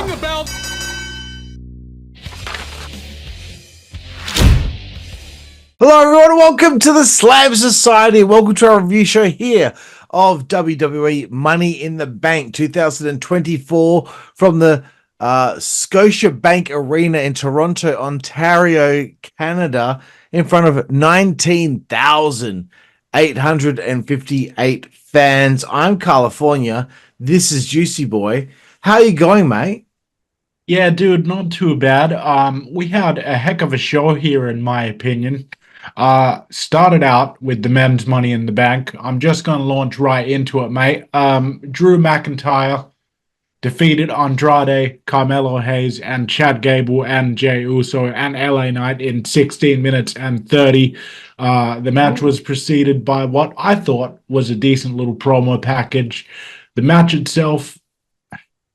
Ring the bell. Hello everyone, and welcome to the Slam Society. Welcome to our review show here of WWE Money in the Bank 2024 from the Scotiabank Arena in Toronto, Ontario, Canada, in front of 19,858 fans. I'm Karlifornia. This is Jooseyboy. How are you going, mate? Yeah, dude, not too bad. We had a heck of a show here, in my opinion. Started out with the men's Money in the Bank. I'm just going to launch right into it, mate. Drew McIntyre defeated Andrade, Carmelo Hayes, and Chad Gable and Jey Uso and LA Knight in 16 minutes and 30. The match was preceded by what I thought was a decent little promo package. The match itself,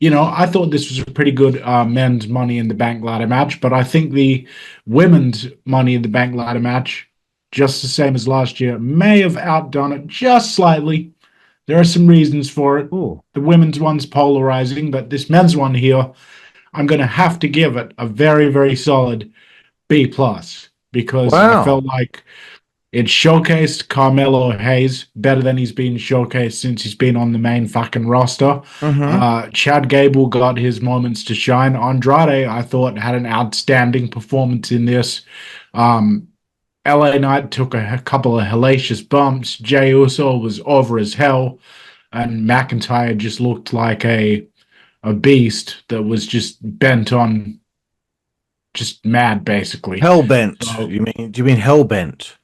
you know, I thought this was a pretty good men's Money in the Bank ladder match, but I think the women's Money in the Bank ladder match, just the same as last year, may have outdone it just slightly. There are some reasons for it. Ooh. The women's one's polarizing, but this men's one here, I'm going to have to give it a very, very solid B+, because I felt like it showcased Carmelo Hayes better than he's been showcased since he's been on the main fucking roster. Chad Gable got his moments to shine. Andrade, I thought, had an outstanding performance in this. LA Knight took a couple of hellacious bumps. Jey Uso was over as hell. And McIntyre just looked like a beast that was just bent on just mad, basically. Hell-bent. So, Do you mean hell-bent?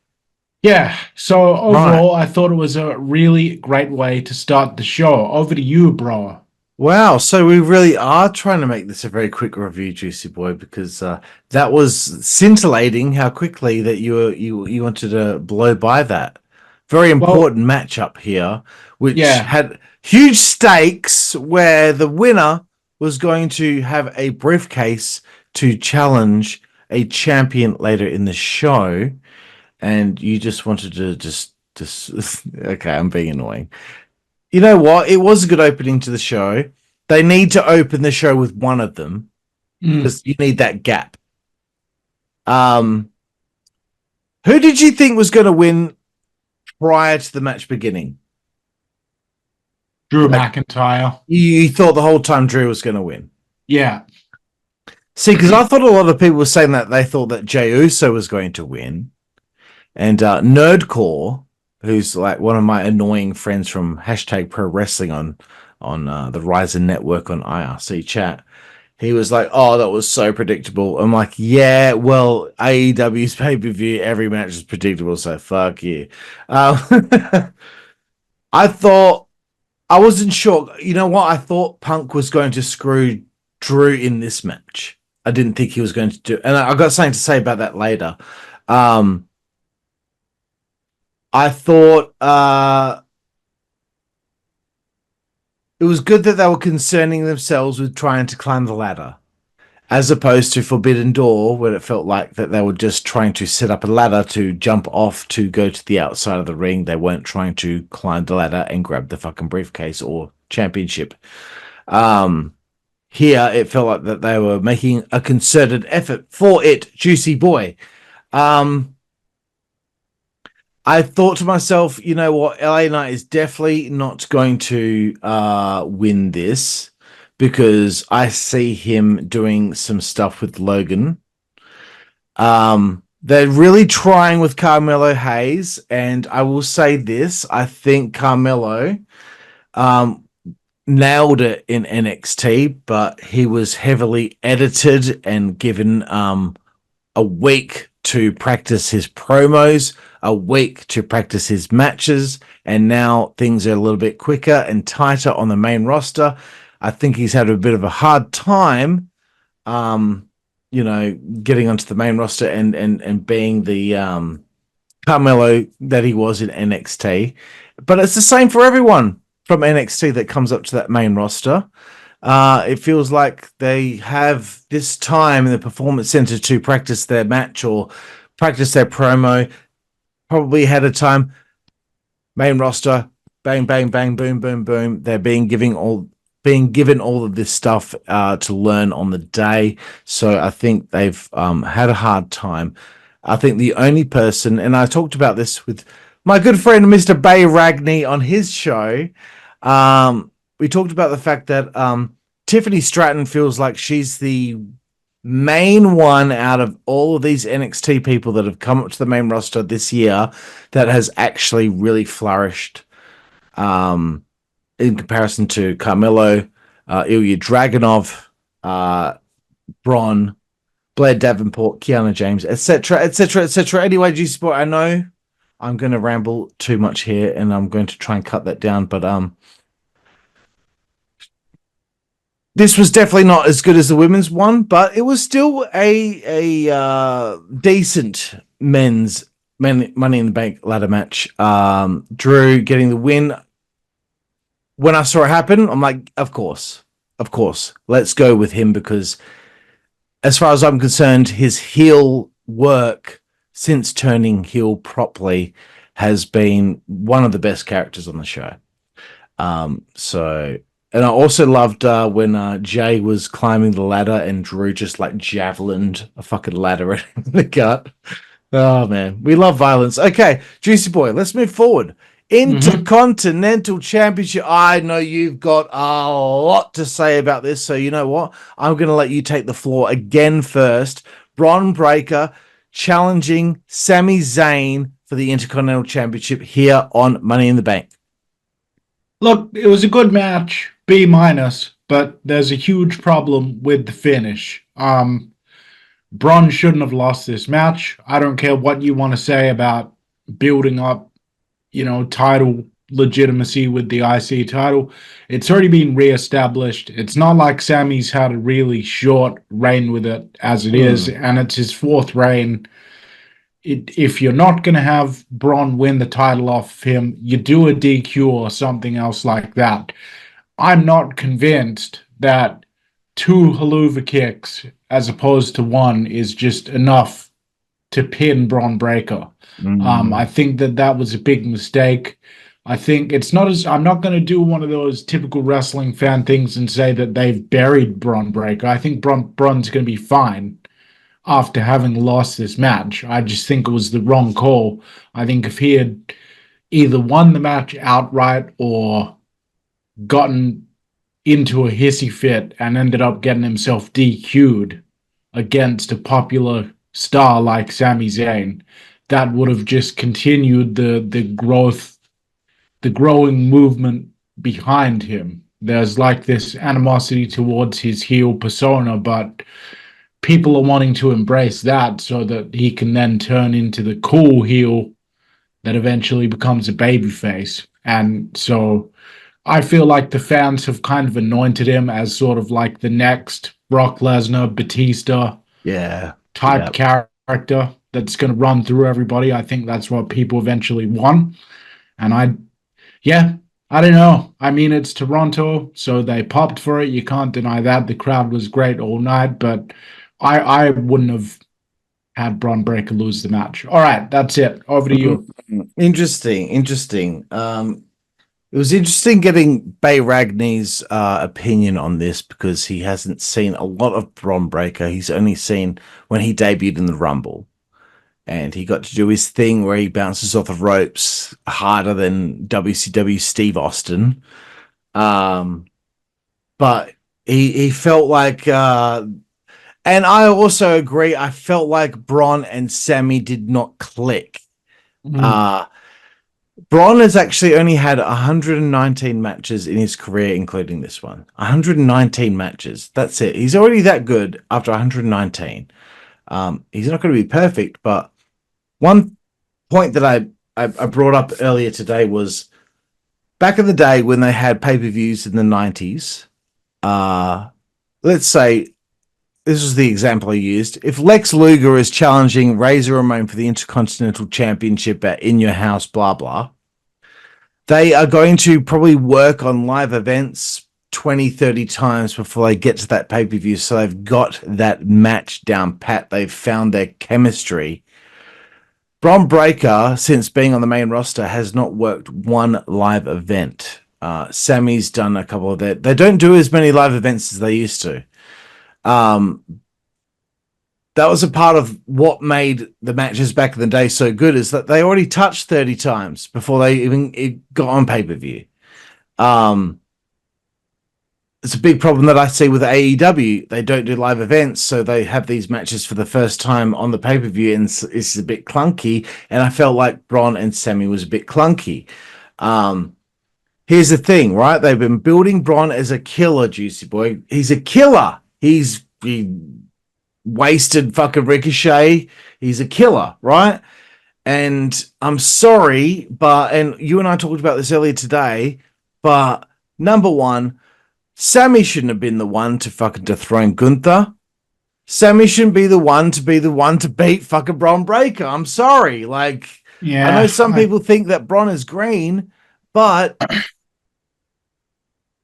Yeah, so overall, I thought it was a really great way to start the show. Over to you, bro. Wow, so we really are trying to make this a very quick review, Jooseyboy, because that was scintillating how quickly that you wanted to blow by that. Very important matchup here, which had huge stakes, where the winner was going to have a briefcase to challenge a champion later in the show, and you just wanted to just okay, I'm being annoying. You know what? It was a good opening to the show. They need to open the show with one of them because you need that gap. Who did you think was going to win prior to the match beginning? Drew McIntyre. You thought the whole time Drew was going to win? Yeah. See, because I thought a lot of people were saying that they thought that Jey Uso was going to win. And Nerdcore, who's like one of my annoying friends from #Pro Wrestling on the Rizon Network on IRC chat, he was like, "Oh, that was so predictable." I'm like, "Yeah, well, AEW's pay-per-view, every match is predictable, so fuck you." I thought, I wasn't sure. You know what? I thought Punk was going to screw Drew in this match. I didn't think he was going to do, and I got something to say about that later. I thought it was good that they were concerning themselves with trying to climb the ladder, as opposed to Forbidden Door, where it felt like that they were just trying to set up a ladder to jump off to go to the outside of the ring. They weren't trying to climb the ladder and grab the fucking briefcase or championship. Here, it felt like that they were making a concerted effort for it, Jooseyboy. I thought to myself, you know what, LA Knight is definitely not going to win this, because I see him doing some stuff with Logan. They're really trying with Carmelo Hayes, and I will say this, I think Carmelo nailed it in NXT, but he was heavily edited and given a week to practice his promos, a week to practice his matches, and now things are a little bit quicker and tighter on the main roster. I think he's had a bit of a hard time, you know, getting onto the main roster and being the Carmelo that he was in NXT. But it's the same for everyone from NXT that comes up to that main roster. It feels like they have this time in the Performance Center to practice their match or practice their promo, probably ahead of time. Main roster, bang, bang, bang, boom, boom, boom. They're being giving all being given all of this stuff to learn on the day. So I think they've had a hard time. I think the only person, and I talked about this with my good friend Mr. Bay Ragney on his show. We talked about the fact that Tiffany Stratton feels like she's the main one out of all of these NXT people that have come up to the main roster this year that has actually really flourished in comparison to Carmelo, Ilya Dragunov, Braun, Blair Davenport, Kiana James, etc., etc., etc. Anyway, Juicy, I know I'm going to ramble too much here, and I'm going to try and cut that down, but this was definitely not as good as the women's one, but it was still a decent men's Money in the Bank ladder match. Drew getting the win. When I saw it happen, I'm like, of course, let's go with him, because as far as I'm concerned, his heel work since turning heel properly has been one of the best characters on the show. And I also loved when Jay was climbing the ladder and Drew just like javelined a fucking ladder in the gut. Oh, man. We love violence. Okay, Juicy Boy, let's move forward. Intercontinental Championship. I know you've got a lot to say about this, so you know what? I'm going to let you take the floor again first. Bron Breakker challenging Sami Zayn for the Intercontinental Championship here on Money in the Bank. Look, it was a good match, B-, but there's a huge problem with the finish. Braun shouldn't have lost this match. I don't care what you want to say about building up, title legitimacy with the IC title. It's already been reestablished. It's not like Sammy's had a really short reign with it as it is, and it's his fourth reign. If you're not going to have Braun win the title off him, you do a DQ or something else like that. I'm not convinced that 2 haluva kicks as opposed to 1 is just enough to pin Bron Breakker. I think that was a big mistake. I think it's not as, I'm not going to do one of those typical wrestling fan things and say that they've buried Bron Breakker. I think Bron's going to be fine after having lost this match. I just think it was the wrong call. I think if he had either won the match outright or gotten into a hissy fit and ended up getting himself DQ'd against a popular star like Sami Zayn, that would have just continued the growing movement behind him. There's like this animosity towards his heel persona, but people are wanting to embrace that so that he can then turn into the cool heel that eventually becomes a babyface. And so I feel like the fans have kind of anointed him as sort of like the next Brock Lesnar, Batista type character that's going to run through everybody. I think that's what people eventually want. And I don't know. I mean, it's Toronto, so they popped for it. You can't deny that. The crowd was great all night, but I wouldn't have had Bron Breakker lose the match. All right, that's it. Over to you. Interesting. It was interesting getting Bay Ragney's opinion on this, because he hasn't seen a lot of Bron Breakker. He's only seen when he debuted in the Rumble. And he got to do his thing where he bounces off the ropes harder than WCW Steve Austin. But he felt like... and I also agree, I felt like Bron and Sammy did not click. Bron has actually only had 119 matches in his career, including this one. 119 matches. That's it. He's already that good after 119. He's not going to be perfect, but one point that I brought up earlier today was back in the day when they had pay-per-views in the 90s, let's say, this was the example I used. If Lex Luger is challenging Razor Ramon for the Intercontinental Championship at In Your House, blah, blah, they are going to probably work on live events 20, 30 times before they get to that pay-per-view. So they've got that match down pat. They've found their chemistry. Bron Breakker, since being on the main roster, has not worked one live event. Sammy's done a couple of that. They don't do as many live events as they used to. That was a part of what made the matches back in the day so good, is that they already touched 30 times before they even got on pay-per-view. It's a big problem that I see with AEW. They don't do live events, so they have these matches for the first time on the pay-per-view, and it's a bit clunky. And I felt like Braun and Sammy was a bit clunky. Here's the thing, right? They've been building Braun as a killer, Juicy Boy. He's a killer. He wasted fucking Ricochet. He's a killer, right? And I'm sorry, and you and I talked about this earlier today, but number one, Sammy shouldn't have been the one to fucking dethrone Gunther. Sammy shouldn't be the one to beat fucking Braun Breaker. I'm sorry. Like, yeah, I know some people think that Braun is green, but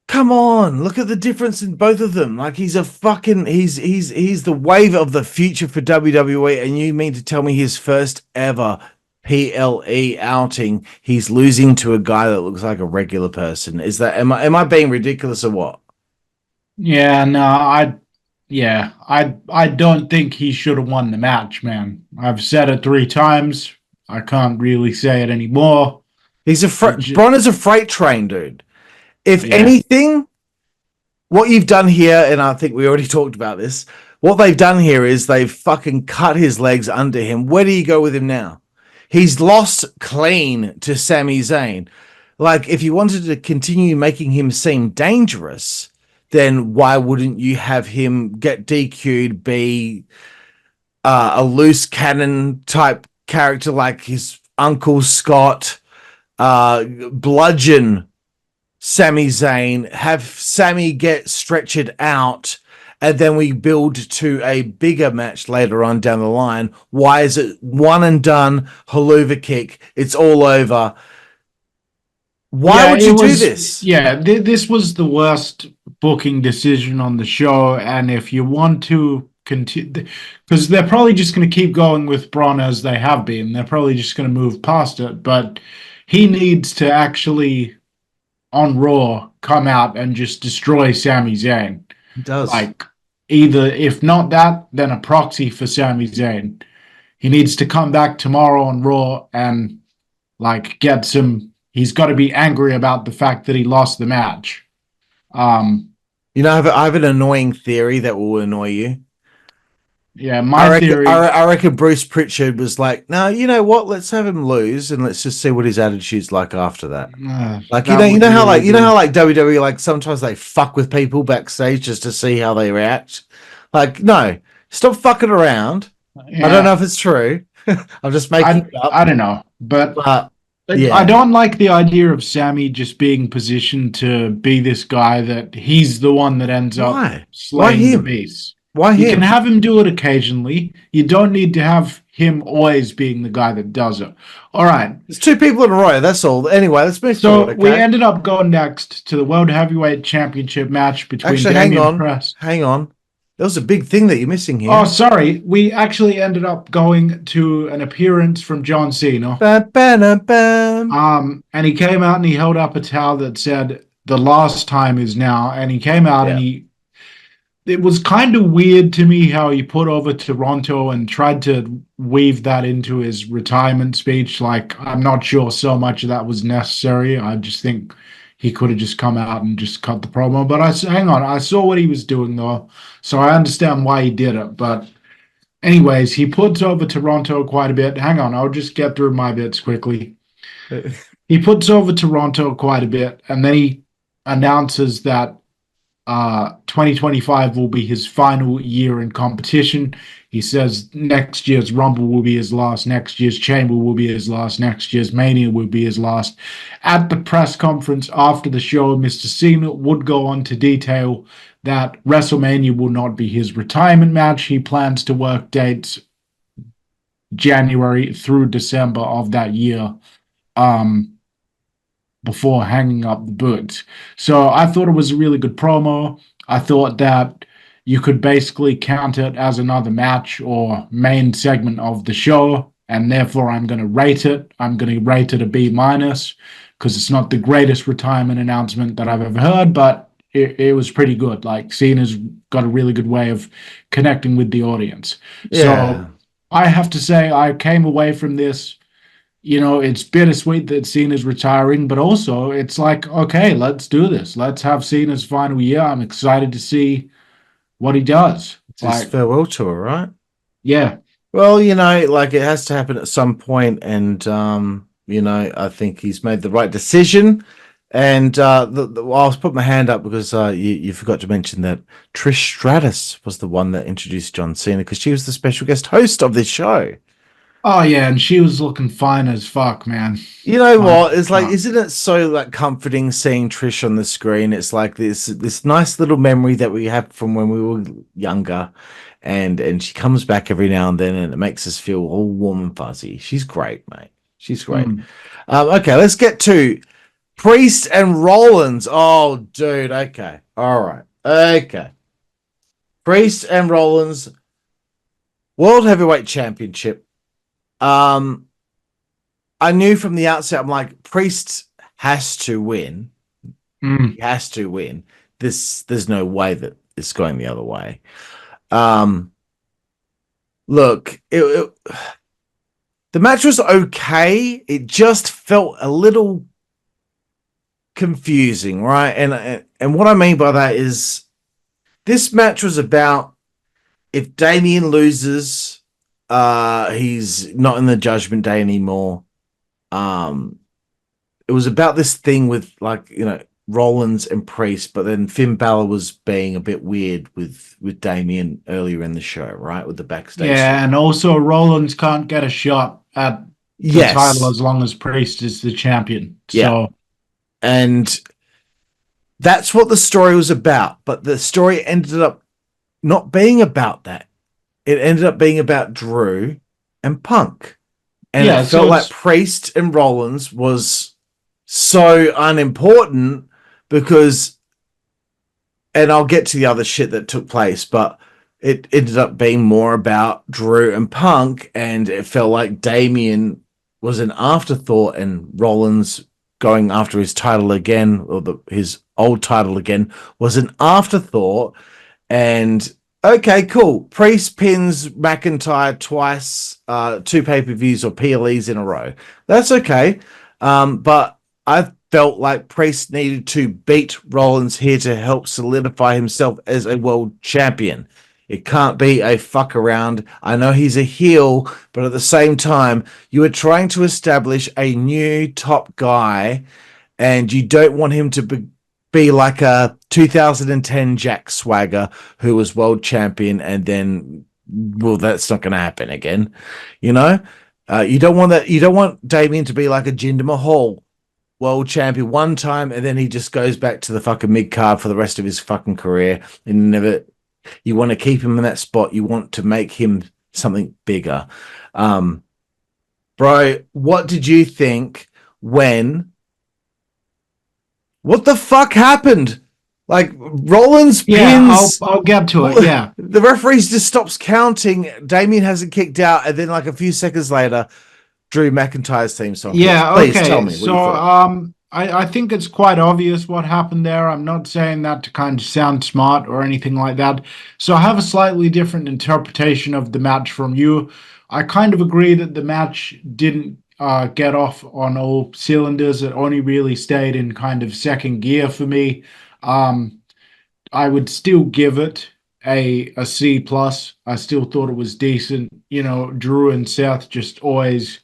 come on, look at the difference in both of them. Like, he's a fucking he's the wave of the future for WWE, and you mean to tell me his first ever PLE outing, he's losing to a guy that looks like a regular person? Is that am I being ridiculous or what? Yeah, no, I don't think he should have won the match, man. I've said it 3 times. I can't really say it anymore. He's Braun is a freight train, dude. If anything, what you've done here, and I think we already talked about this, what they've done here is they've fucking cut his legs under him. Where do you go with him now? He's lost clean to Sami Zayn. Like, if you wanted to continue making him seem dangerous, then why wouldn't you have him get DQ'd, be a loose cannon type character like his Uncle Scott, bludgeon Sami Zayn, have Sami get stretched out, and then we build to a bigger match later on down the line? Why is it one and done, haluva kick, it's all over? Why would you do this? Yeah, this was the worst booking decision on the show, and if you want to continue, because they're probably just going to keep going with Braun as they have been, they're probably just going to move past it, but he needs to actually, on Raw, come out and just destroy Sami Zayn. He does. Like, either, if not that, then a proxy for Sami Zayn. He needs to come back tomorrow on Raw and, like, get some... He's got to be angry about the fact that he lost the match. You know, I have an annoying theory that will annoy you. Yeah, my theory... I reckon Bruce Pritchard was like, no, you know what? Let's have him lose and let's just see what his attitude's like after that. Like, you know how WWE, like, sometimes they fuck with people backstage just to see how they react. Like, no, stop fucking around. Yeah. I don't know if it's true. I'm just making it up. I don't know, but yeah. I don't like the idea of Sami just being positioned to be this guy that he's the one that ends up slaying the beast. Why him? You can have him do it occasionally. You don't need to have him always being the guy that does it. All right. There's 2 people in a row. That's all. Anyway, let's move forward. So we ended up going next to the World Heavyweight Championship match between Damian Priest. Hang on. There was a big thing that you're missing here. Oh, sorry. We actually ended up going to an appearance from John Cena. And he came out and he held up a towel that said, "The last time is now." And he came out and it was kind of weird to me how he put over Toronto and tried to weave that into his retirement speech. Like, I'm not sure so much of that was necessary. I just think he could have just come out and just cut the promo. But hang on, I saw what he was doing, though, so I understand why he did it. But anyways, he puts over Toronto quite a bit. Hang on, I'll just get through my bits quickly. He puts over Toronto quite a bit, and then he announces that 2025 will be his final year in competition. He says next year's Rumble will be his last, next year's Chamber will be his last, next year's Mania will be his last. At the press conference after the show, Mr. Cena would go on to detail that WrestleMania will not be his retirement match. He plans to work dates January through December of that year, before hanging up the boots. So I thought it was a really good promo. I thought that you could basically count it as another match or main segment of the show, and therefore I'm going to rate it. I'm going to rate it a B-, because it's not the greatest retirement announcement that I've ever heard, but it was pretty good. Like Cena's got a really good way of connecting with the audience. Yeah. So I have to say I came away from this, it's bittersweet that Cena's retiring, but also it's like, okay, let's do this. Let's have Cena's final year. I'm excited to see what he does. It's his Like, farewell tour, right? yeah. Well, like it has to happen at some point, and I think he's made the right decision. And I'll put my hand up because you forgot to mention that Trish Stratus was the one that introduced John Cena because she was the special guest host of this show. Oh yeah, and she was looking fine as fuck, man. You know Like, what? It's like, isn't it so like comforting seeing Trish on the screen? It's like this nice little memory that we have from when we were younger, and she comes back every now and then, and it makes us feel all warm and fuzzy. She's great, mate. She's great. Okay, let's get to Priest and Rollins. Oh, dude. Okay. All right. Okay. Priest and Rollins World Heavyweight Championship. I knew from the outset, I'm like, Priest has to win. He has to win. There's no way that it's going the other way. Look, the match was okay. It just felt a little confusing, right? And what I mean by that is this match was about if Damien loses, he's not in the Judgment Day anymore. It was about this thing with Rollins and Priest, but then Finn Balor was being a bit weird with Damien earlier in the show, right? With the backstage. Yeah, and also Rollins can't get a shot at the title as long as Priest is the champion. Yeah. So, and that's what the story was about. But the story ended up not being about that. It ended up being about Drew and Punk. And it felt like Priest and Rollins was so unimportant because, and I'll get to the other shit that took place, but it ended up being more about Drew and Punk, and it felt like Damien was an afterthought and Rollins going after his title again, or his old title again, was an afterthought. And okay, cool. Priest pins McIntyre twice, 2 pay-per-views or PLEs in a row. That's okay. But I felt like Priest needed to beat Rollins here to help solidify himself as a world champion. It can't be a fuck around. I know he's a heel, but at the same time, you are trying to establish a new top guy, and you don't want him to be like a 2010 Jack Swagger who was world champion, and then, well, that's not going to happen again. You don't want that. You don't want Damien to be like a Jinder Mahal, world champion one time, and then he just goes back to the fucking mid card for the rest of his fucking career and never. You want to keep him in that spot. You want to make him something bigger. Bro, what did you think when? What the fuck happened? Like, Rollins pins. I'll get to it. Yeah. The referees just stops counting. Damien hasn't kicked out. And then, like, a few seconds later, Drew McIntyre's theme song. Yeah, Please okay. tell me. So, I think it's quite obvious what happened there. I'm not saying that to kind of sound smart or anything like that. So I have a slightly different interpretation of the match from you. I kind of agree that the match didn't get off on all cylinders. It only really stayed in kind of second gear for me. I would still give it a C plus. I still thought it was decent. Drew and Seth just always,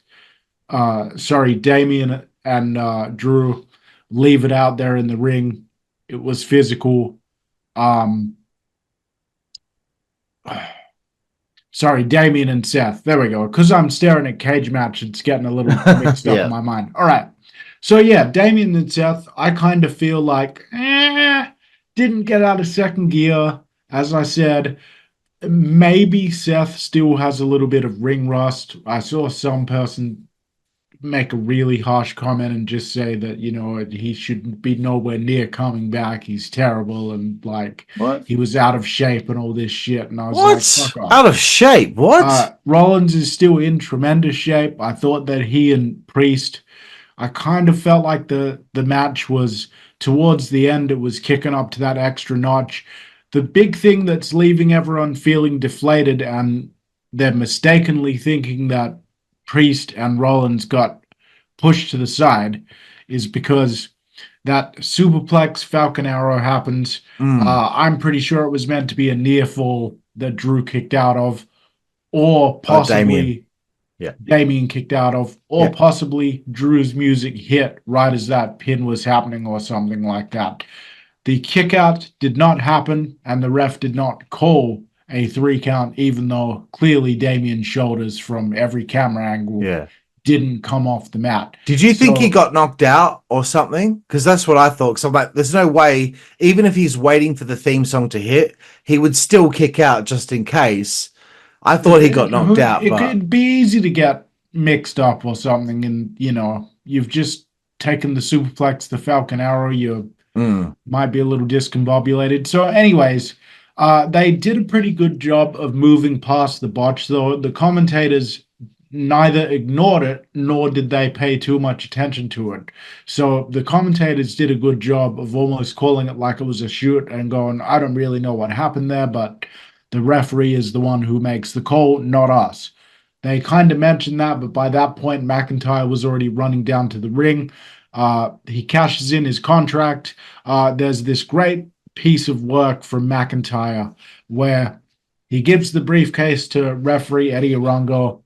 Damien and Drew leave it out there in the ring. It was physical. Damien and Seth. There we go. Because I'm staring at cage match, it's getting a little mixed up in my mind. All right. So, yeah, Damien and Seth, I kind of feel like, didn't get out of second gear. As I said, maybe Seth still has a little bit of ring rust. I saw some person make a really harsh comment and just say that, he should be nowhere near coming back. He's terrible and he was out of shape and all this shit. And I was like, fuck off. Out of shape? What? Rollins is still in tremendous shape. I thought that he and Priest I kind of felt like the match was towards the end, it was kicking up to that extra notch. The big thing that's leaving everyone feeling deflated, and they're mistakenly thinking that Priest and Rollins got pushed to the side, is because that superplex Falcon Arrow happens. Mm. I'm pretty sure it was meant to be a near fall that Drew kicked out of, or Damien. possibly Yeah. Damien kicked out of, or Yeah. possibly Drew's music hit right as that pin was happening, or something like that. The kick out did not happen, and the ref did not call a 3 count, even though clearly Damien's shoulders from every camera angle Yeah. didn't come off the mat. Did you think he So got knocked out or something? Because that's what I thought. Because I'm like, there's no way, even if he's waiting for the theme song to hit, he would still kick out just in case. I thought he got knocked out, it but could be easy to get mixed up or something, and you've just taken the superplex, the Falcon Arrow, you mm, might be a little discombobulated. So, anyways, they did a pretty good job of moving past the botch, though. The commentators neither ignored it nor did they pay too much attention to it. So the commentators did a good job of almost calling it like it was a shoot and going, I don't really know what happened there, but the referee is the one who makes the call, not us. They kind of mentioned that, but by that point, McIntyre was already running down to the ring. He cashes in his contract. There's this great piece of work from McIntyre where he gives the briefcase to referee Eddie Orongo,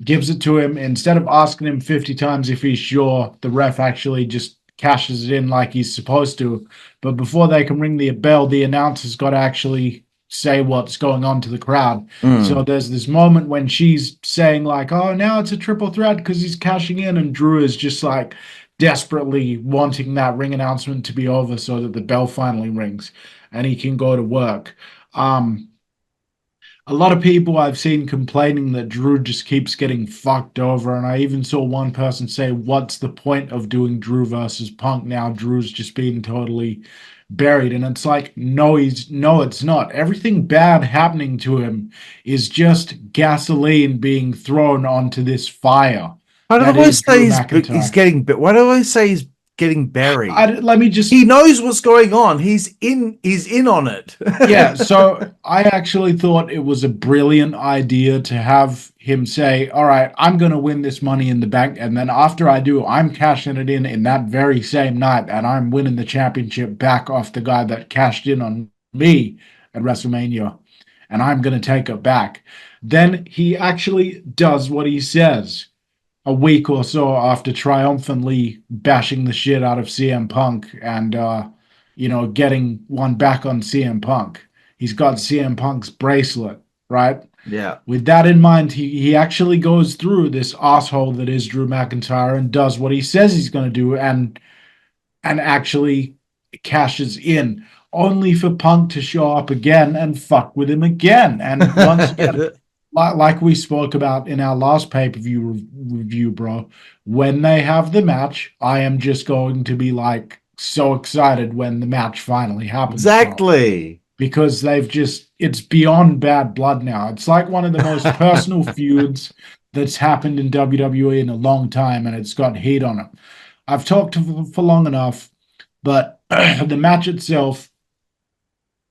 gives it to him. Instead of asking him 50 times if he's sure, the ref actually just cashes it in like he's supposed to. But before they can ring the bell, the announcer's got to actually say what's going on to the crowd. So mm, there's this moment when she's saying like, oh, now it's a triple threat because he's cashing in, and Drew is just like desperately wanting that ring announcement to be over so that the bell finally rings and he can go to work. A lot of people I've seen complaining that Drew just keeps getting fucked over, and I even saw one person say, "What's the point of doing Drew versus Punk now? Drew's just being totally buried." And it's like, no, it's not. Everything bad happening to him is just gasoline being thrown onto this fire why do I that is always say Drew he's McIntyre. getting? Why do I always say he's getting buried? Let me just He knows what's going on. He's in. He's in on it. Yeah, so I actually thought it was a brilliant idea to have him say, all right, I'm going to win this money in the bank. And then after I do, I'm cashing it in that very same night. And I'm winning the championship back off the guy that cashed in on me at WrestleMania. And I'm going to take it back. Then he actually does what he says a week or so after triumphantly bashing the shit out of CM Punk and getting one back on CM Punk. He's got CM Punk's bracelet, right? Yeah. With that in mind, he actually goes through this asshole that is Drew McIntyre and does what he says he's going to do, and actually cashes in, only for Punk to show up again and fuck with him again. And once again, like we spoke about in our last pay-per-view review, bro, when they have the match, I am just going to be like so excited when the match finally happens, bro. Exactly. Because it's beyond bad blood now. It's like one of the most personal feuds that's happened in WWE in a long time, and it's got heat on it. I've talked for long enough, but the match itself,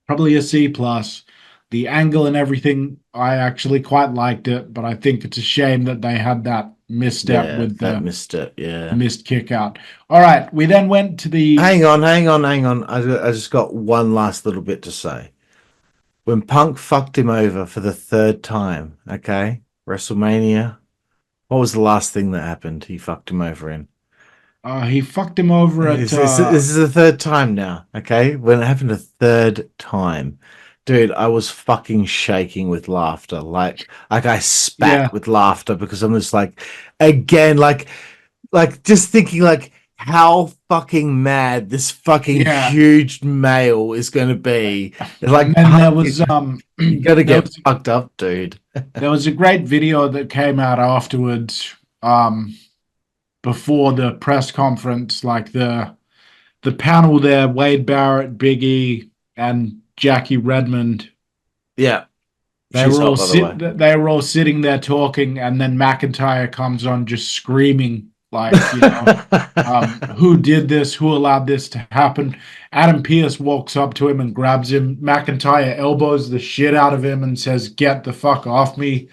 probably a C plus. The angle and everything, I actually quite liked it, but I think it's a shame that they had that misstep Yeah, with that the missed it. Yeah. missed kick out. All right, we then went to the Hang on. I just got one last little bit to say. When Punk fucked him over for the third time, okay, WrestleMania, what was the last thing that happened? He fucked him over in. he fucked him over at This is the third time now, okay? When it happened a third time, dude, I was fucking shaking with laughter, like I yeah, spat with laughter because I'm just like, again, like just thinking like how fucking mad this fucking yeah. huge male is going to be. And Like, then there Punk, was you got to there get was fucked up, dude. there was a great video that came out afterwards, before the press conference, like the panel there, Wade Barrett, Big E, and Jackie Redmond. Yeah, They she's were all hot, by the way. they were all sitting there talking, and then McIntyre comes on just screaming Like, who did this? Who allowed this to happen? Adam Pearce walks up to him and grabs him. McIntyre elbows the shit out of him and says, "Get the fuck off me."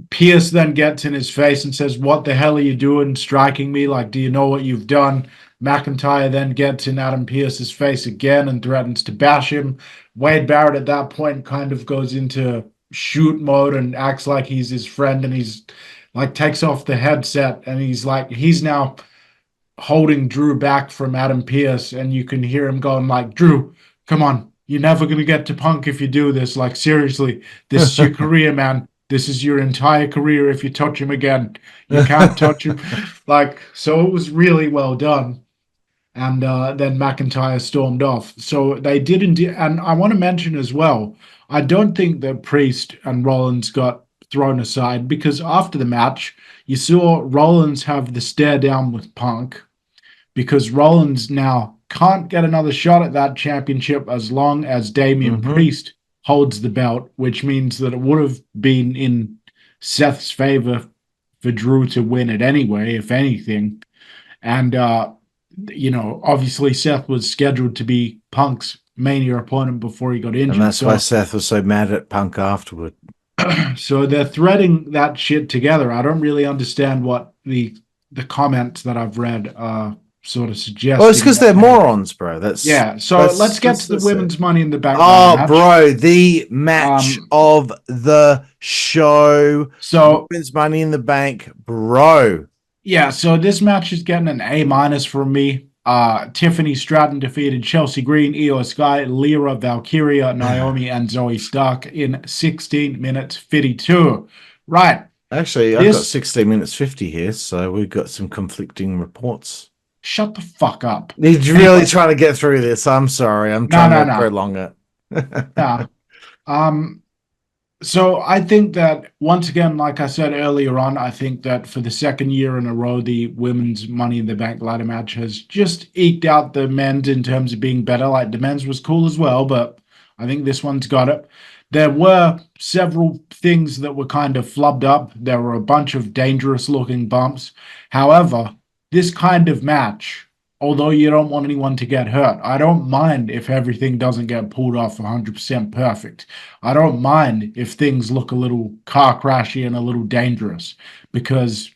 Pierce then gets in his face and says, "What the hell are you doing striking me? Like, do you know what you've done?" McIntyre then gets in Adam Pearce's face again and threatens to bash him. Wade Barrett at that point kind of goes into shoot mode and acts like he's his friend, and he's like takes off the headset and he's now holding Drew back from Adam Pearce, and you can hear him going like, "Drew, come on. You're never going to get to Punk if you do this. Like, seriously, this is your career, man. This is your entire career. If you touch him again, you can't touch him." Like, so it was really well done. And then McIntyre stormed off. So they did indeed. And I want to mention as well, I don't think that Priest and Rollins got thrown aside, because after the match, you saw Rollins have the stare down with Punk, because Rollins now can't get another shot at that championship as long as Damian Priest holds the belt, which means that it would have been in Seth's favor for Drew to win it anyway, if anything. And, obviously Seth was scheduled to be Punk's Mania opponent before he got injured. And that's why Seth was so mad at Punk afterward. So they're threading that shit together. I don't really understand what the comments that I've read sort of suggest. Well, it's because they're morons, bro. Let's get to the women's Money in the Bank. Match. Bro, the match of the show. So women's Money in the Bank, bro. Yeah, so this match is getting an A- from me. Tiffany Stratton defeated Chelsea Green, Io Sky, Lyra, Valkyria, Naomi, and Zoe Stark in 16 minutes 52. Right. Actually, I've got 16 minutes 50 here, so we've got some conflicting reports. Shut the fuck up. He's really trying to get through this. I'm sorry. I'm trying to prolong it. So I think that, once again, like I said earlier on, I think that for the second year in a row, the women's Money in the Bank ladder match has just eked out the men's in terms of being better. Like, the men's was cool as well, but I think this one's got it. There were several things that were kind of flubbed up. There were a bunch of dangerous-looking bumps. However, this kind of match, although you don't want anyone to get hurt, I don't mind if everything doesn't get pulled off 100% perfect. I don't mind if things look a little car crashy and a little dangerous, because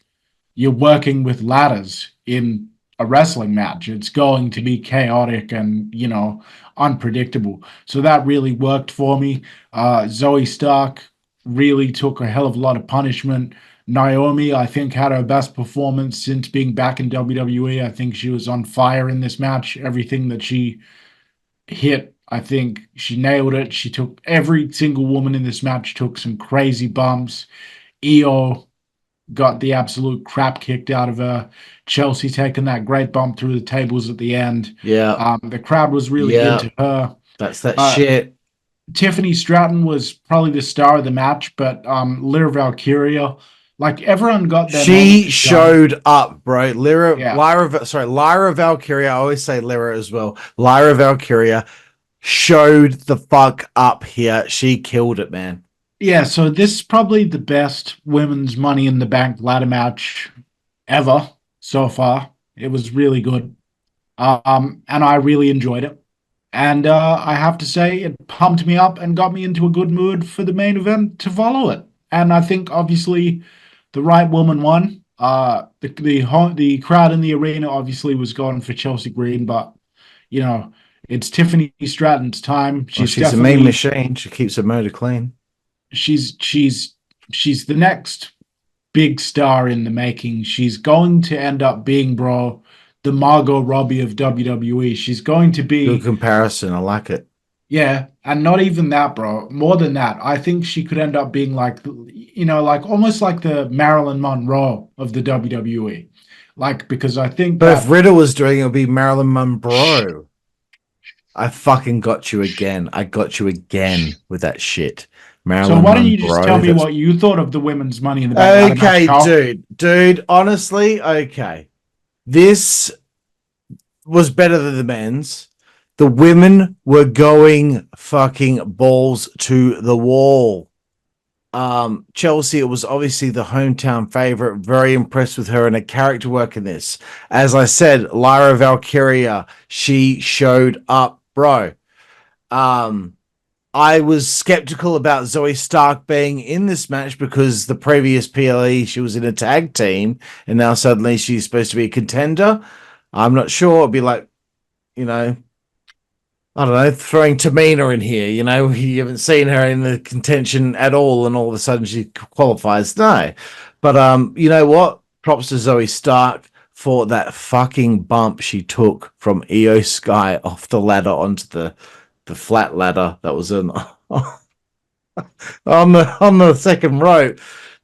you're working with ladders in a wrestling match. It's going to be chaotic and, unpredictable. So that really worked for me. Zoe Stark really took a hell of a lot of punishment. Naomi, I think, had her best performance since being back in WWE. I think she was on fire in this match. Everything that she hit, I think she nailed it. She took every single woman in this match, took some crazy bumps. Io got the absolute crap kicked out of her. Chelsea taking that great bump through the tables at the end. Yeah. The crowd was really into her. That's that shit. Tiffany Stratton was probably the star of the match, but Lyra Valkyria, like, everyone got their She showed up, bro. Lyra Valkyria. I always say Lyra as well. Lyra Valkyria showed the fuck up here. She killed it, man. Yeah, so this is probably the best women's Money in the Bank ladder match ever so far. It was really good. And I really enjoyed it. And I have to say, it pumped me up and got me into a good mood for the main event to follow it. And I think, obviously, the right woman won. The crowd in the arena obviously was going for Chelsea Green, but it's Tiffany Stratton's time. She's a mean machine. She keeps her motor clean. She's the next big star in the making. She's going to end up being, bro, the Margot Robbie of WWE. She's going to be good comparison. I like it. Yeah, and not even that, bro. More than that, I think she could end up being like almost like the Marilyn Monroe of the WWE. Like, because I think But if Riddle was doing it, would be Marilyn Monroe. I fucking got you again. I got you again with that shit. Marilyn So why don't you just tell me what you thought of the women's Money in the Bank? Okay, dude. Honestly, okay. This was better than the men's. The women were going fucking balls to the wall. Chelsea, it was obviously the hometown favorite. Very impressed with her and her character work in this. As I said, Lyra Valkyria, she showed up, bro. Um, I was skeptical about Zoe Stark being in this match because the previous PLE she was in a tag team, and now suddenly she's supposed to be a contender. I'm not sure. It'd be like, you know, I don't know, throwing Tamina in here. You know, you haven't seen her in the contention at all, and all of a sudden she qualifies. No, but you know what? Props to Zoe Stark for that fucking bump she took from Io Sky off the ladder onto the flat ladder that was on on the second rope.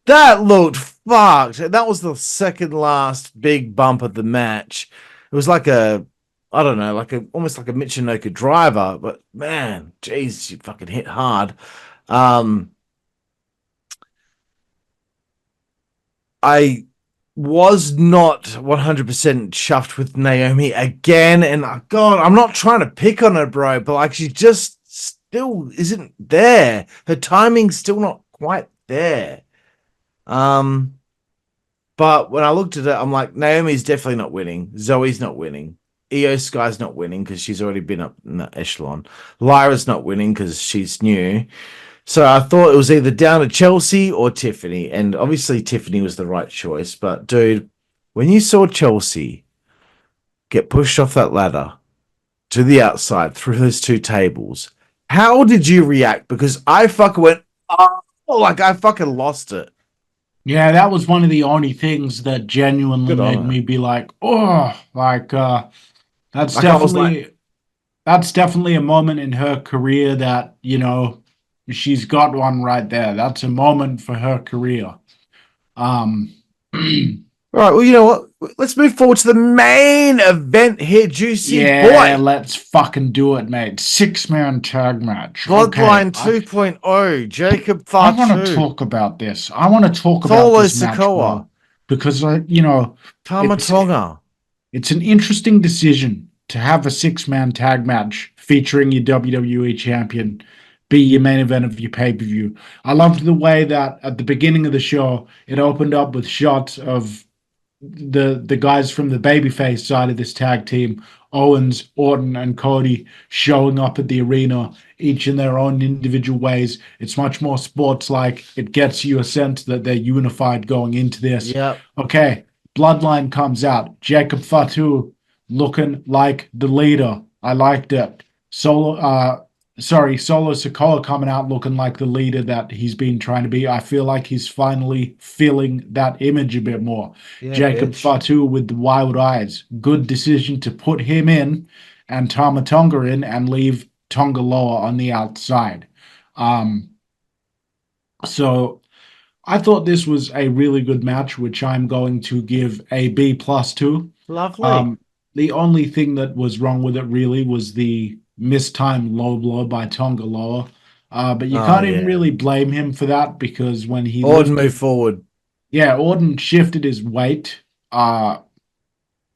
That looked fucked. That was the second last big bump of the match. It was like a, I don't know, like a almost like a Michinoku driver, but man, jeez, she fucking hit hard. Um, I was not 100% chuffed with Naomi again, and God, I'm not trying to pick on her, bro, but like she just still isn't there. Her timing's still not quite there. Um, but when I looked at it, I'm like, Naomi's definitely not winning. Zoe's not winning. Io Sky's not winning because she's already been up in the echelon. Lyra's not winning because she's new. So I thought it was either down to Chelsea or Tiffany. And obviously Tiffany was the right choice. But dude, when you saw Chelsea get pushed off that ladder to the outside through those two tables, how did you react? Because I fucking went, oh, like I fucking lost it. Yeah, that was one of the only things that genuinely Good on made her. me be like, oh, like that's Like I was like, definitely a moment in her career that, she's got one right there. That's a moment for her career. Um all right, well, you know what? Let's move forward to the main event here, Juicy Yeah, Boy. let's fucking do it, mate. Six-man tag match. Okay, Bloodline 2.0, Jacob I want to Fatu, talk about this. I want to talk about Solo this match, Sikoa, bro, because Tama it's Tonga. it's an interesting decision to have a six-man tag match featuring your WWE champion be your main event of your pay-per-view. I loved the way that at the beginning of the show it opened up with shots of the guys from the babyface side of this tag team, Owens, Orton, and Cody, showing up at the arena, each in their own individual ways. It's much more sports like. It gets you a sense that they're unified going into this. Yep. Okay, Bloodline comes out. Jacob Fatu looking like the leader. I liked it. Solo Sikoa coming out looking like the leader that he's been trying to be. I feel like he's finally feeling that image a bit more. Yeah, Jacob bitch. Fatu with the wild eyes. Good decision to put him in and Tama Tonga in and leave Tonga Loa on the outside. Um, so I thought this was a really good match, which I'm going to give a B plus to. Lovely. Um, the only thing that was wrong with it really was the mistimed low blow by Tonga Loa. But you Oh, can't even yeah. really blame him for that because when he Orton move lifted, forward. yeah, Orton shifted his weight.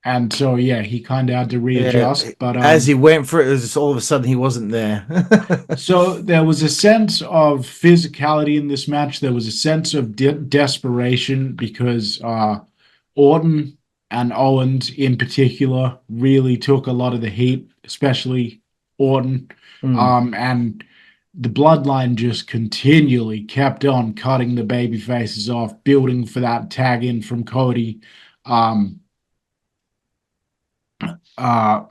And so yeah, he kind of had to Yeah. readjust. But As he went for it, was just all of a sudden he wasn't there. so there was a sense of physicality in this match. There was a sense of desperation because Orton and Owens in particular really took a lot of the heat, especially Orton. Mm. And the bloodline just continually kept on cutting the baby faces off, building for that tag in from Cody. Um, uh,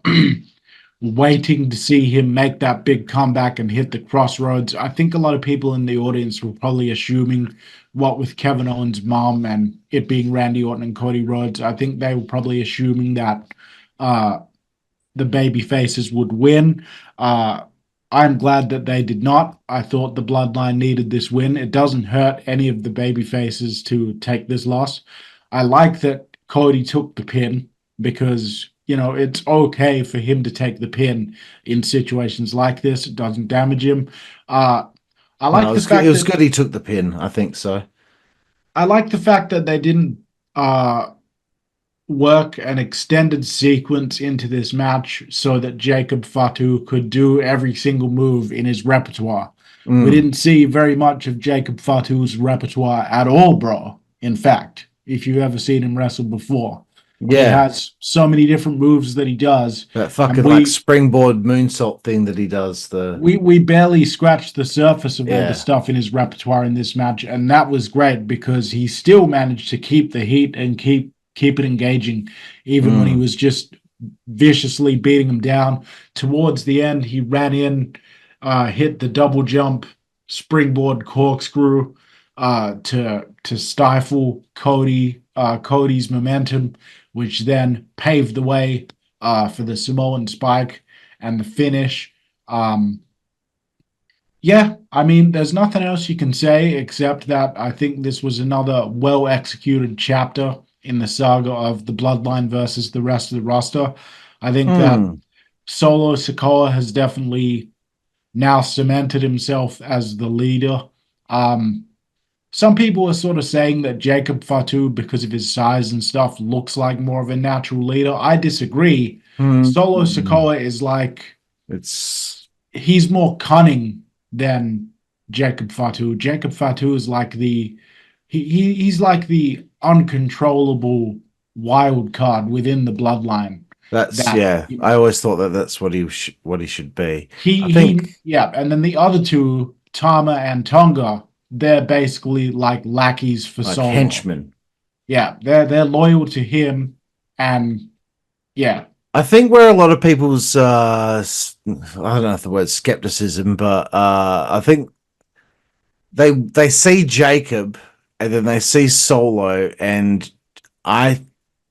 Waiting to see him make that big comeback and hit the crossroads. I think a lot of people in the audience were probably assuming what with Kevin Owens' mom and it being Randy Orton and Cody Rhodes, I think they were probably assuming that uh, the baby faces would win. Uh, I'm glad that they did not. I thought the bloodline needed this win. It doesn't hurt any of the baby faces to take this loss. I like that Cody took the pin because it's okay for him to take the pin in situations like this. It doesn't damage him. Uh, I No, it like the was good. It fact was that good he took the pin. I think so. they didn't uh, work an extended sequence into this match so that Jacob Fatu could do every single move in his repertoire. We Mm. didn't see very much of Jacob Fatu's repertoire at all, bro. In fact, if you've ever seen him wrestle before, he Yeah. has so many different moves that he does, That and fucking like springboard moonsault thing that he does. we barely scratched the surface of all the Yeah. stuff in his repertoire in this match, and that was great because he still managed to keep the heat and keep it engaging, even when he Mm. was just viciously beating him down. Towards the end, he ran in, hit the double jump springboard corkscrew to stifle Cody's momentum, which then paved the way for the Samoan spike and the finish. Um, yeah, I mean, there's nothing else you can say except that I think this was another well executed chapter in the saga of the Bloodline versus the rest of the roster. I think that Mm. Solo Sikoa has definitely now cemented himself as the leader. Um, some people are sort of saying that Jacob Fatu, because of his size and stuff, looks like more of a natural leader. I disagree. Mm. Solo Mm. Sikoa is like It's he's more cunning than Jacob Fatu. Jacob Fatu is like he's like the uncontrollable wild card within the bloodline. that's That yeah. I always thought that that's what he should be. I he think yeah, and then the other two, Tama and Tonga, they're basically like lackeys for like Solo. henchmen. Yeah, they're loyal to him, and yeah, I think where a lot of people's I don't know if the word skepticism, but I think they see Jacob and then they see Solo, and I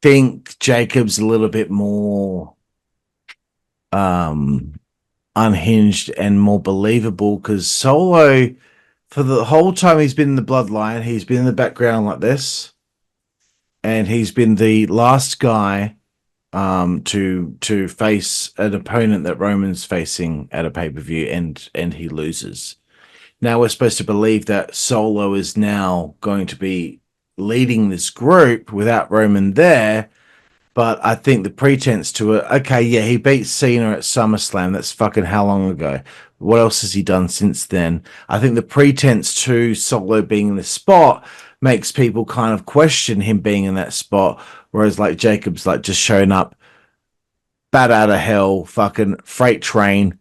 think Jacob's a little bit more um unhinged and more believable because Solo, for the whole time he's been in the bloodline, he's been in the background like this, and he's been the last guy to face an opponent that Roman's facing at a pay-per-view, and he loses. Now we're supposed to believe that Solo is now going to be leading this group without Roman there, but I think the pretense to it, okay, yeah, he beat Cena at SummerSlam. That's fucking how long ago? What else has he done since then? I think the pretense to Solo being in the spot makes people kind of question him being in that spot, whereas like Jacob's like just showing up, bat out of hell, fucking freight train,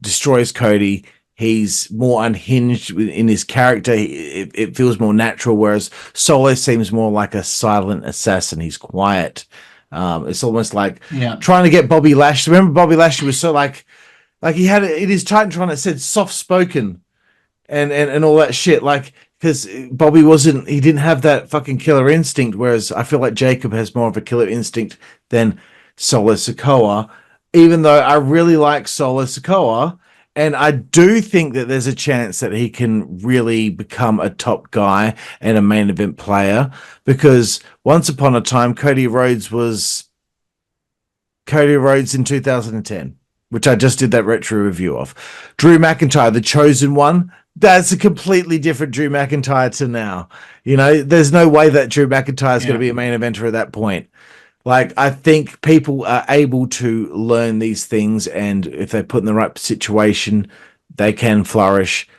destroys Cody. He's more unhinged in his character. It feels more natural, whereas Solo seems more like a silent assassin. He's quiet. It's almost like yeah, trying to get Bobby Lashley. Remember, Bobby Lashley was so like he had it in his Titantron. It said soft spoken and all that shit. Like because Bobby wasn't, he didn't have that fucking killer instinct. Whereas I feel like Jacob has more of a killer instinct than Solo Sikoa. Even though I really like Solo Sikoa, and I do think that there's a chance that he can really become a top guy and a main event player, because once upon a time, Cody Rhodes in 2010, which I just did that retro review of. Drew McIntyre, the chosen one, that's a completely different Drew McIntyre to now. You know, there's no way that Drew McIntyre is going to yeah. be a main eventer at that point. Like, I think people are able to learn these things, and if they're put in the right situation, they can flourish.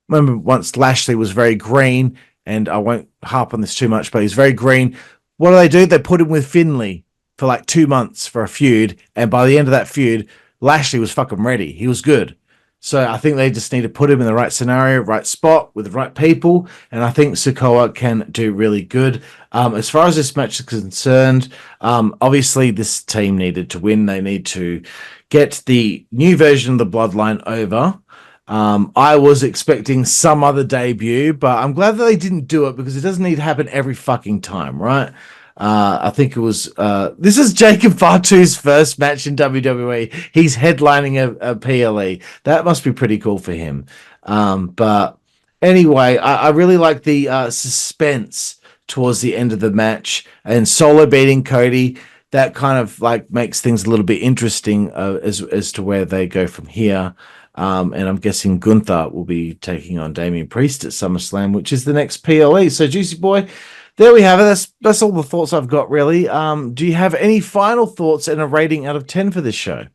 Remember, once Lashley was very green, and I won't harp on this too much, but he's very green. What do? They put him with Finlay for like 2 months for a feud, and by the end of that feud, Lashley was fucking ready. He was good. So I think they just need to put him in the right scenario, right spot with the right people, and I think Sikoa can do really good. As far as this match is concerned, obviously this team needed to win. They need to get the new version of the Bloodline over. I was expecting some other debut, but I'm glad that they didn't do it because it doesn't need to happen every fucking time, right? I think it was this is Jacob Fatu's first match in WWE. He's headlining a PLE. That must be pretty cool for him. But anyway, I really like the suspense towards the end of the match, and Solo beating Cody. That kind of like makes things a little bit interesting as to where they go from here. And I'm guessing Gunther will be taking on Damian Priest at SummerSlam, which is the next PLE. So, Juicy Boy, there we have it. That's all the thoughts I've got, really. Do you have any final thoughts and a rating out of 10 for this show?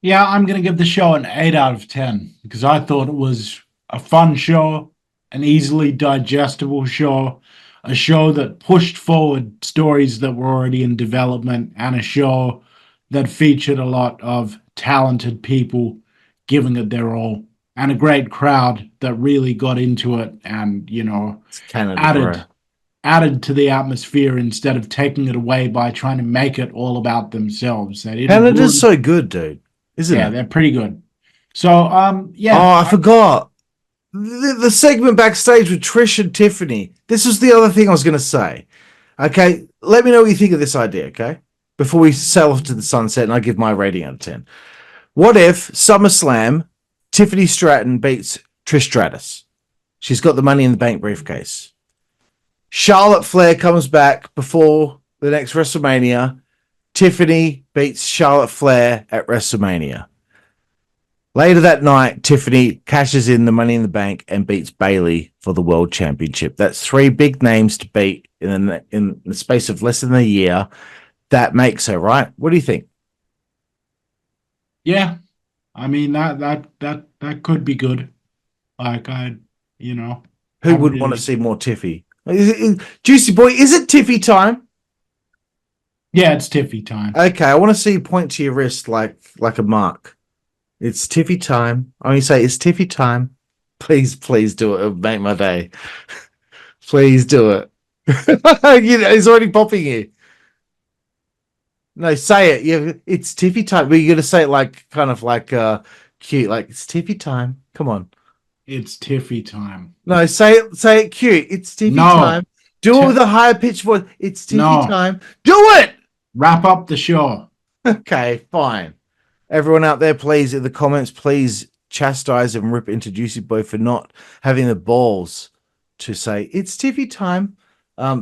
Yeah, I'm going to give the show an 8 out of 10 because I thought it was a fun show, an easily digestible show, a show that pushed forward stories that were already in development, and a show that featured a lot of talented people giving it their all, and a great crowd that really got into it and, It's Canada, bro. added to the atmosphere instead of taking it away by trying to make it all about themselves. They didn't Canada's ruin. so good, dude, isn't Yeah, it? they're pretty good. So, Oh, yeah, I forgot. The segment backstage with Trish and Tiffany. This was the other thing I was going to say. Okay, let me know what you think of this idea, okay? Before we sail off to the sunset and I give my rating out of 10. What if SummerSlam, Tiffany Stratton beats Trish Stratus? She's got the Money in the Bank briefcase. Charlotte Flair comes back before the next WrestleMania. Tiffany beats Charlotte Flair at WrestleMania. Later that night, Tiffany cashes in the Money in the Bank and beats Bayley for the World Championship. That's three big names to beat in the space of less than a year. That makes her, right? What do you think? yeah. I mean that could be good. Like you know, Who I wouldn't want to really, see more Tiffy? Juicy Boy, is it Tiffy time? yeah, it's Tiffy time. Okay, I want to see you point to your wrist like a mark. It's Tiffy time. I only say it's Tiffy time. Please, please do it. It'll make my day. Please do it. It's already popping here. No, say it. Yeah, it's Tiffy time. But you're gonna say it like kind of like cute, like it's Tiffy time. Come on. It's Tiffy time. No, say it cute. It's Tiffy time. No, Do it t with a higher pitched voice. It's Tiffy no. time. Do it! Wrap up the show. Okay, fine. Everyone out there, please, in the comments, please chastise and rip into Juicy Boy for not having the balls to say it's Tiffy time.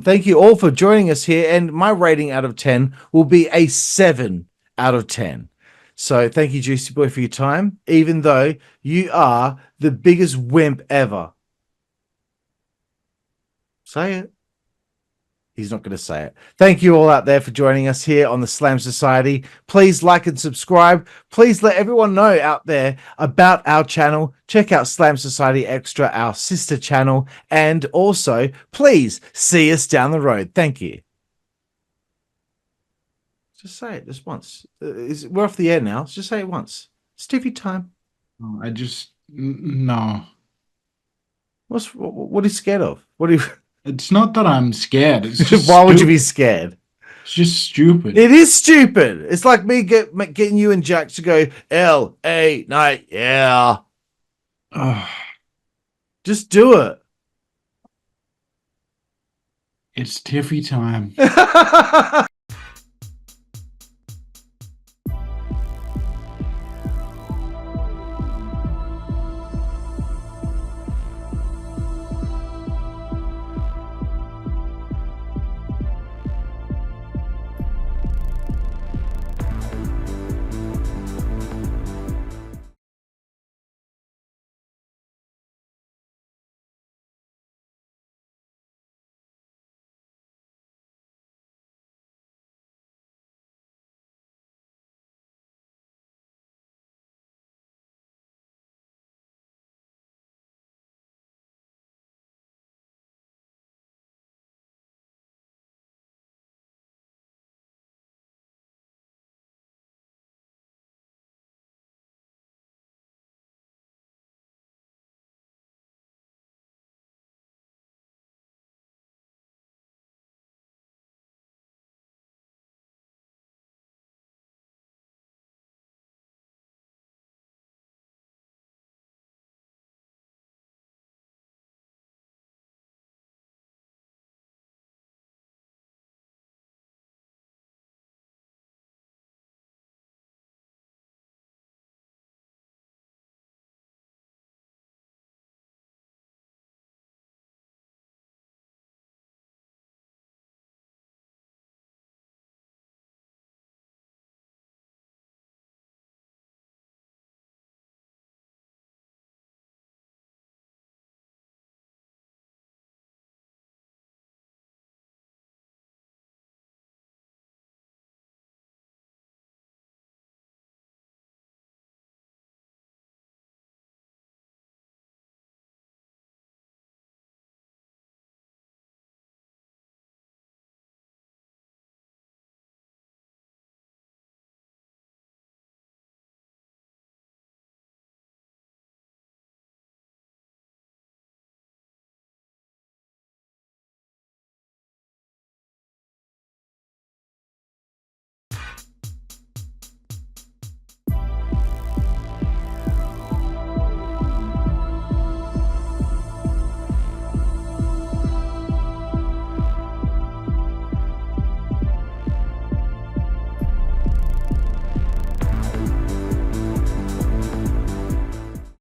Thank you all for joining us here, and my rating out of 10 will be a 7 out of 10. So thank you, Juicy Boy, for your time, even though you are the biggest wimp ever. Say it. He's not going to say it. Thank you all out there for joining us here on the Slam Society. Please like and subscribe. Please let everyone know out there about our channel. Check out Slam Society Extra, our sister channel. And also, please see us down the road. Thank you. Just say it just once. We're off the air now. Just say it once. It's Tiffy time. I just no. What are you scared of? What are you... It's not that I'm scared. It's just Why would you be scared? It's just stupid. It is stupid. It's like me getting you and Jack to go L.A. night. Yeah. Just do it. It's Tiffy time.